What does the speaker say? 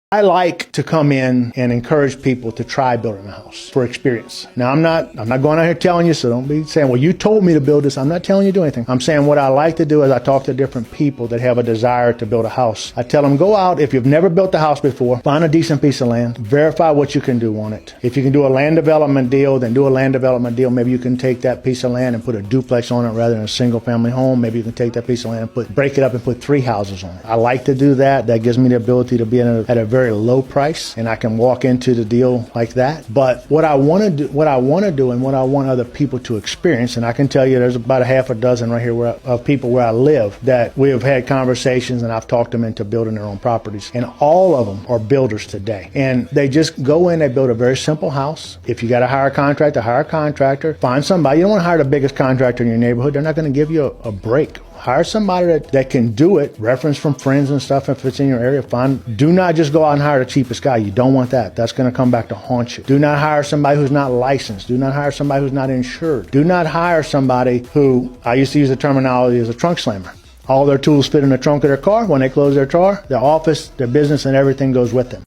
I like to come in and encourage people to try building a house for experience. Now, I'm not going out here telling you, so don't be saying, well, you told me to build this. I'm not telling you to do anything. I'm saying what I like to do is I talk to different people that have a desire to build a house. I tell them, go out, if you've never built a house before, find a decent piece of land, verify what you can do on it. If you can do a land development deal, then do a land development deal. Maybe you can take that piece of land and put a duplex on it rather than a single family home. Maybe you can take that piece of land and break it up and put 3 houses on it. I like to do that. That gives me the ability to be at a very low price, and I can walk into the deal like that. But what I want to do and what I want other people to experience, and I can tell you there's about a half a dozen right here of people where I live that we have had conversations and I've talked them into building their own properties. And all of them are builders today. And they just go in, they build a very simple house. If you got to hire a contractor, hire a contractor. Find somebody. You don't want to hire the biggest contractor in your neighborhood. They're not going to give you a break. Hire somebody that can do it, reference from friends and stuff if it's in your area. Do not just go out and hire the cheapest guy. You don't want that. That's going to come back to haunt you. Do not hire somebody who's not licensed. Do not hire somebody who's not insured. Do not hire somebody who, I used to use the terminology as a trunk slammer. All their tools fit in the trunk of their car. When they close their car, their office, their business, and everything goes with them.